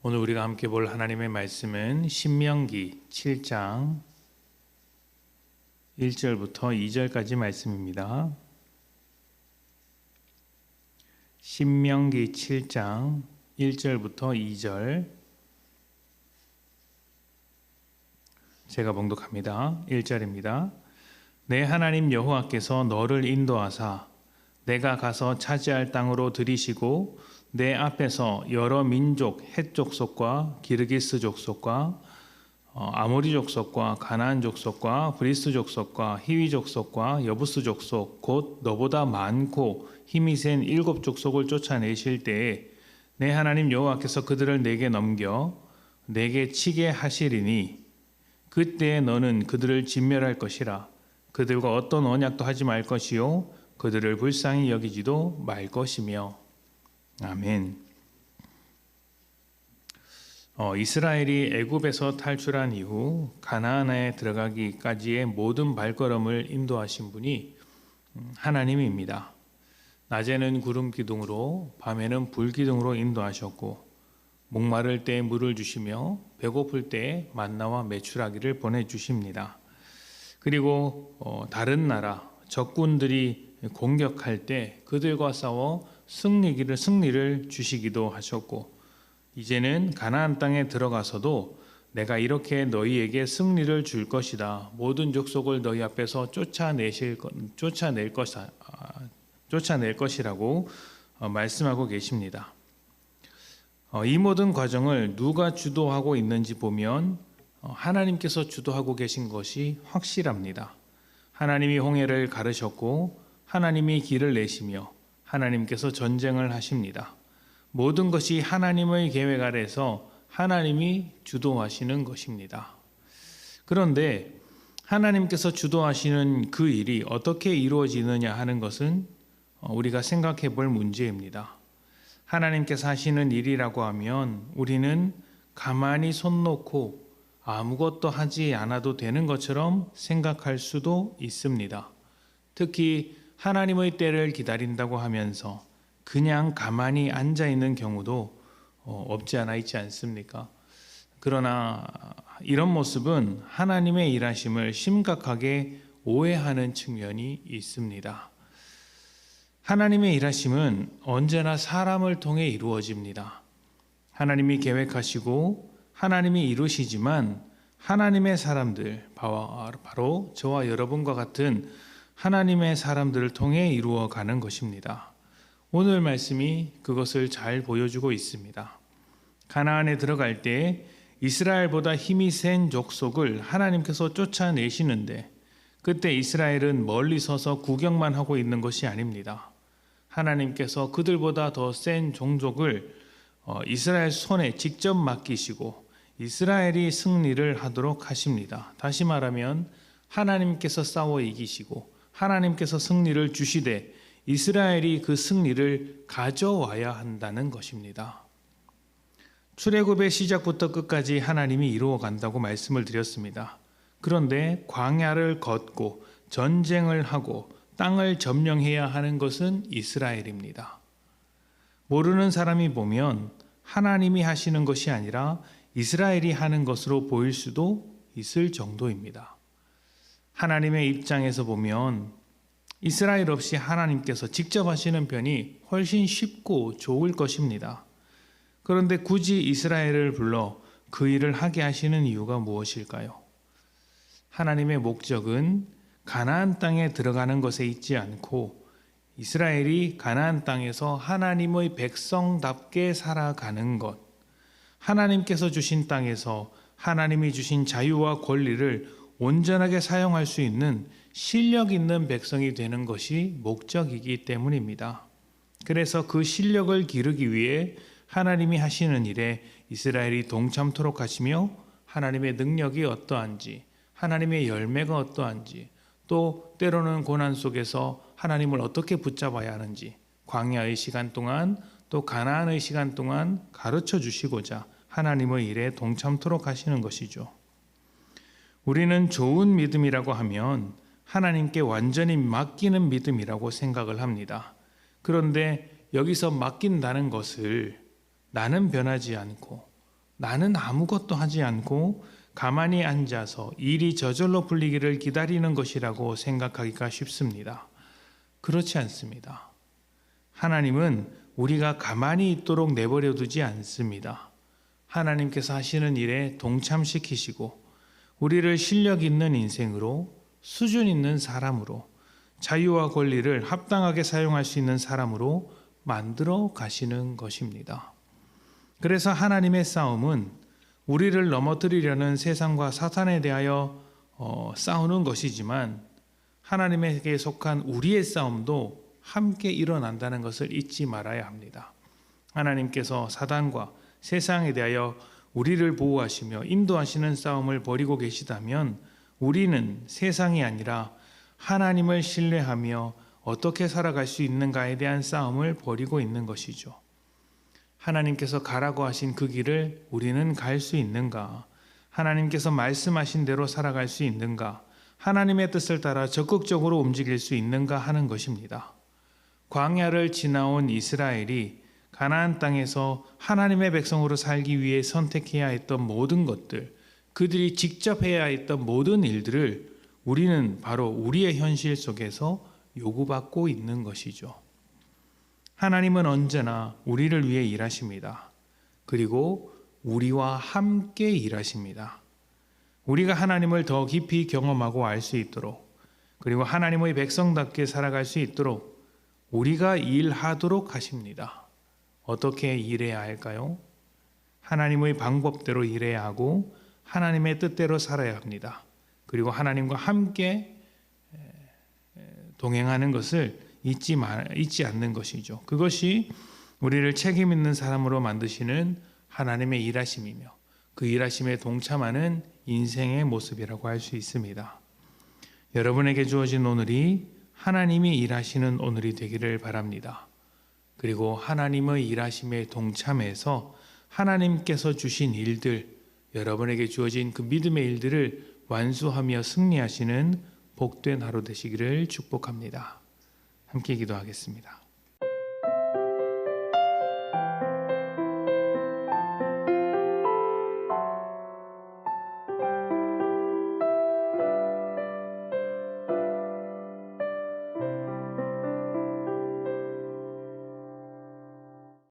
오늘 우리가 함께 볼 하나님의 말씀은 신명기 7장 1절부터 2절까지 말씀입니다. 신명기 7장 1절부터 2절 제가 봉독합니다. 1절입니다. 내 하나님 여호와께서 너를 인도하사 내가 가서 차지할 땅으로 들이시고 내 앞에서 여러 민족 헷 족속과 기르기스 족속과 아모리 족속과 가나안 족속과 브리스 족속과 히위 족속과 여부스 족속 곧 너보다 많고 힘이 센 7 족속을 쫓아내실 때에 내 하나님 여호와께서 그들을 내게 넘겨 내게 치게 하시리니 그때에 너는 그들을 진멸할 것이라. 그들과 어떤 언약도 하지 말 것이요 그들을 불쌍히 여기지도 말 것이며. 아멘. 이스라엘이 애굽에서 탈출한 이후 가나안에 들어가기까지의 모든 발걸음을 인도하신 분이 하나님입니다. 낮에는 구름 기둥으로 밤에는 불 기둥으로 인도하셨고 목마를 때 물을 주시며 배고플 때 만나와 메추라기를 보내주십니다. 그리고 다른 나라 적군들이 공격할 때 그들과 싸워 승리를 주시기도 하셨고 이제는 가나안 땅에 들어가서도 내가 이렇게 너희에게 승리를 줄 것이다. 모든 족속을 너희 앞에서 쫓아낼 것이라고 말씀하고 계십니다. 이 모든 과정을 누가 주도하고 있는지 보면 하나님께서 주도하고 계신 것이 확실합니다. 하나님이 홍해를 가르셨고 하나님이 길을 내시며 하나님께서 전쟁을 하십니다. 모든 것이 하나님의 계획 아래서 하나님이 주도하시는 것입니다. 그런데 하나님께서 주도하시는 그 일이 어떻게 이루어지느냐 하는 것은 우리가 생각해 볼 문제입니다. 하나님께서 하시는 일이라고 하면 우리는 가만히 손 놓고 아무것도 하지 않아도 되는 것처럼 생각할 수도 있습니다. 특히 하나님의 때를 기다린다고 하면서 그냥 가만히 앉아 있는 경우도 없지 않아 있지 않습니까? 그러나 이런 모습은 하나님의 일하심을 심각하게 오해하는 측면이 있습니다. 하나님의 일하심은 언제나 사람을 통해 이루어집니다. 하나님이 계획하시고 하나님이 이루시지만 하나님의 사람들, 바로 저와 여러분과 같은 하나님의 사람들을 통해 이루어가는 것입니다. 오늘 말씀이 그것을 잘 보여주고 있습니다. 가나안에 들어갈 때 이스라엘보다 힘이 센 족속을 하나님께서 쫓아내시는데 그때 이스라엘은 멀리 서서 구경만 하고 있는 것이 아닙니다. 하나님께서 그들보다 더 센 종족을 이스라엘 손에 직접 맡기시고 이스라엘이 승리를 하도록 하십니다. 다시 말하면 하나님께서 싸워 이기시고 하나님께서 승리를 주시되 이스라엘이 그 승리를 가져와야 한다는 것입니다. 출애굽의 시작부터 끝까지 하나님이 이루어 간다고 말씀을 드렸습니다. 그런데 광야를 걷고 전쟁을 하고 땅을 점령해야 하는 것은 이스라엘입니다. 모르는 사람이 보면 하나님이 하시는 것이 아니라 이스라엘이 하는 것으로 보일 수도 있을 정도입니다. 하나님의 입장에서 보면 이스라엘 없이 하나님께서 직접 하시는 편이 훨씬 쉽고 좋을 것입니다. 그런데 굳이 이스라엘을 불러 그 일을 하게 하시는 이유가 무엇일까요? 하나님의 목적은 가나안 땅에 들어가는 것에 있지 않고 이스라엘이 가나안 땅에서 하나님의 백성답게 살아가는 것, 하나님께서 주신 땅에서 하나님이 주신 자유와 권리를 온전하게 사용할 수 있는 실력 있는 백성이 되는 것이 목적이기 때문입니다. 그래서 그 실력을 기르기 위해 하나님이 하시는 일에 이스라엘이 동참토록 하시며 하나님의 능력이 어떠한지, 하나님의 열매가 어떠한지, 또 때로는 고난 속에서 하나님을 어떻게 붙잡아야 하는지 광야의 시간 동안 또 가나안의 시간 동안 가르쳐 주시고자 하나님의 일에 동참토록 하시는 것이죠. 우리는 좋은 믿음이라고 하면 하나님께 완전히 맡기는 믿음이라고 생각을 합니다. 그런데 여기서 맡긴다는 것을 나는 변하지 않고 나는 아무것도 하지 않고 가만히 앉아서 일이 저절로 풀리기를 기다리는 것이라고 생각하기가 쉽습니다. 그렇지 않습니다. 하나님은 우리가 가만히 있도록 내버려 두지 않습니다. 하나님께서 하시는 일에 동참시키시고 우리를 실력 있는 인생으로, 수준 있는 사람으로, 자유와 권리를 합당하게 사용할 수 있는 사람으로 만들어 가시는 것입니다. 그래서 하나님의 싸움은 우리를 넘어뜨리려는 세상과 사탄에 대하여 싸우는 것이지만, 하나님에게 속한 우리의 싸움도 함께 일어난다는 것을 잊지 말아야 합니다. 하나님께서 사단과 세상에 대하여 우리를 보호하시며 인도하시는 싸움을 벌이고 계시다면, 우리는 세상이 아니라 하나님을 신뢰하며 어떻게 살아갈 수 있는가에 대한 싸움을 벌이고 있는 것이죠. 하나님께서 가라고 하신 그 길을 우리는 갈 수 있는가? 하나님께서 말씀하신 대로 살아갈 수 있는가? 하나님의 뜻을 따라 적극적으로 움직일 수 있는가 하는 것입니다. 광야를 지나온 이스라엘이 가나안 땅에서 하나님의 백성으로 살기 위해 선택해야 했던 모든 것들, 그들이 직접 해야 했던 모든 일들을 우리는 바로 우리의 현실 속에서 요구받고 있는 것이죠. 하나님은 언제나 우리를 위해 일하십니다. 그리고 우리와 함께 일하십니다. 우리가 하나님을 더 깊이 경험하고 알 수 있도록, 그리고 하나님의 백성답게 살아갈 수 있도록 우리가 일하도록 하십니다. 어떻게 일해야 할까요? 하나님의 방법대로 일해야 하고 하나님의 뜻대로 살아야 합니다. 그리고 하나님과 함께 동행하는 것을 잊지 않는 것이죠. 그것이 우리를 책임 있는 사람으로 만드시는 하나님의 일하심이며, 그 일하심에 동참하는 인생의 모습이라고 할 수 있습니다. 여러분에게 주어진 오늘이 하나님이 일하시는 오늘이 되기를 바랍니다. 그리고 하나님의 일하심에 동참해서 하나님께서 주신 일들, 여러분에게 주어진 그 믿음의 일들을 완수하며 승리하시는 복된 하루 되시기를 축복합니다. 함께 기도하겠습니다.